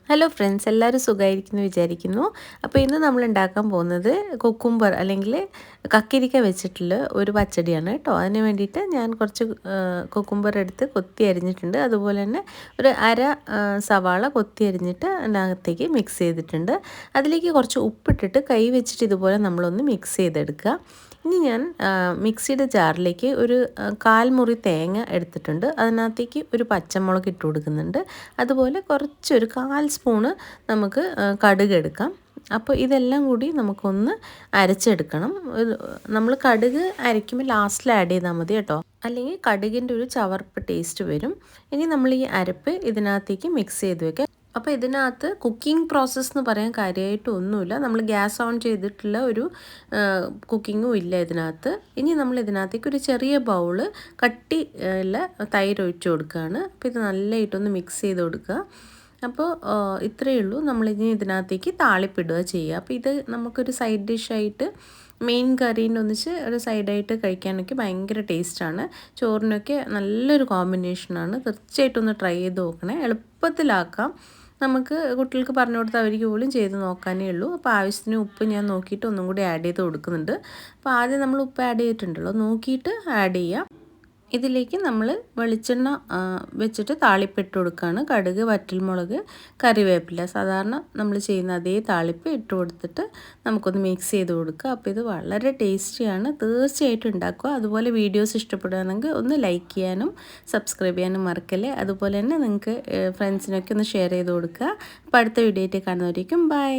Hello friends, എല്ലാവരും സുഖമായിരിക്കുന്നു വിചാരിക്കുന്നു. അപ്പോൾ ഇന്ന് നമ്മൾ ഉണ്ടാക്കാൻ പോകുന്നത് കുക്കുംബർ അല്ലെങ്കിൽ കക്കിരിക്ക വെച്ചിട്ടുള്ള ഒരു പച്ചടിയാണ് കേട്ടോ. അതിന് വേണ്ടിയിട്ട് ഞാൻ കുറച്ച് കുക്കുംബർ എടുത്ത് കൊത്തി അരിഞ്ഞിട്ടുണ്ട്. അതുപോലെ തന്നെ ഒരു അര സവാള കൊത്തി അരിഞ്ഞിട്ട് അതിനകത്തേക്ക് മിക്സ് ചെയ്തിട്ടുണ്ട്. അതിലേക്ക് കുറച്ച് ഉപ്പിട്ടിട്ട് കൈ വെച്ചിട്ട് ഇതുപോലെ നമ്മളൊന്ന് മിക്സ് ചെയ്തെടുക്കുക. ഇനി ഞാൻ മിക്സിയുടെ ജാറിലേക്ക് ഒരു കാൽമുറി തേങ്ങ എടുത്തിട്ടുണ്ട്. അതിനകത്തേക്ക് ഒരു പച്ചമുളക് ഇട്ട് കൊടുക്കുന്നുണ്ട്. അതുപോലെ കുറച്ചൊരു 1/4 സ്പൂണ് നമുക്ക് കടുക് എടുക്കാം. അപ്പോൾ ഇതെല്ലാം കൂടി നമുക്കൊന്ന് അരച്ചെടുക്കണം. നമ്മൾ കടുക് അരയ്ക്കുമ്പോൾ ലാസ്റ്റിൽ ആഡ് ചെയ്താൽ മതി കേട്ടോ, അല്ലെങ്കിൽ കടുകിൻ്റെ ഒരു ചവർപ്പ് ടേസ്റ്റ് വരും. ഇനി നമ്മൾ ഈ അരപ്പ് ഇതിനകത്തേക്ക് മിക്സ് ചെയ്ത് വെക്കാം. അപ്പോൾ ഇതിനകത്ത് കുക്കിംഗ് പ്രോസസ്സ് എന്ന് പറയാൻ കാര്യമായിട്ടൊന്നുമില്ല. നമ്മൾ ഗ്യാസ് ഓൺ ചെയ്തിട്ടുള്ള ഒരു കുക്കിങ്ങും ഇല്ല ഇതിനകത്ത്. ഇനി നമ്മൾ ഇതിനകത്തേക്ക് ഒരു ചെറിയ ബൗള് കട്ടി തൈര് ഒഴിച്ച് കൊടുക്കുകയാണ്. അപ്പോൾ ഇത് നല്ലതായിട്ടൊന്ന് മിക്സ് ചെയ്ത് കൊടുക്കുക. അപ്പോൾ ഇത്രയേ ഉള്ളൂ. നമ്മളിനി ഇതിനകത്തേക്ക് താളിപ്പിടുക ചെയ്യുക. അപ്പോൾ ഇത് നമുക്കൊരു സൈഡ് ഡിഷായിട്ട് മെയിൻ കറീൻ്റെ ഒന്നിച്ച് ഒരു സൈഡായിട്ട് കഴിക്കാനൊക്കെ ഭയങ്കര ടേസ്റ്റാണ്. ചോറിനൊക്കെ നല്ലൊരു കോമ്പിനേഷനാണ്. തീർച്ചയായിട്ടും ഒന്ന് ട്രൈ ചെയ്ത് നോക്കണേ. എളുപ്പത്തിലാക്കാം. നമുക്ക് കുട്ടികൾക്ക് പറഞ്ഞു കൊടുത്താൽ അവർക്ക് പോലും ചെയ്ത് നോക്കാനേ ഉള്ളൂ. അപ്പോൾ ആവശ്യത്തിന് ഉപ്പ് ഞാൻ നോക്കിയിട്ട് ഒന്നും കൂടി ആഡ് ചെയ്ത് കൊടുക്കുന്നുണ്ട്. അപ്പോൾ ആദ്യം നമ്മൾ ഉപ്പ് ആഡ് ചെയ്തിട്ടുണ്ടല്ലോ, നോക്കിയിട്ട് ആഡ് ചെയ്യുക. ഇതിലേക്ക് നമ്മൾ വെളിച്ചെണ്ണ വെച്ചിട്ട് താളിപ്പിട്ട് കൊടുക്കുകയാണ്. കടുക്, വറ്റൽമുളക്, കറിവേപ്പില, സാധാരണ നമ്മൾ ചെയ്യുന്ന അതേ താളിപ്പ് ഇട്ട് കൊടുത്തിട്ട് നമുക്കൊന്ന് മിക്സ് ചെയ്ത് കൊടുക്കുക. അപ്പോൾ ഇത് വളരെ ടേസ്റ്റിയാണ്. തീർച്ചയായിട്ടും ഉണ്ടാക്കുക. അതുപോലെ വീഡിയോസ് ഇഷ്ടപ്പെടുകയാണെങ്കിൽ ഒന്ന് ലൈക്ക് ചെയ്യാനും സബ്സ്ക്രൈബ് ചെയ്യാനും മറക്കല്ലേ. അതുപോലെ തന്നെ നിങ്ങൾക്ക് ഫ്രണ്ട്സിനൊക്കെ ഒന്ന് ഷെയർ ചെയ്ത് കൊടുക്കുക. അപ്പോൾ അടുത്ത വീഡിയോ ആയിട്ട് കാണുന്നവരേക്കും ബൈ.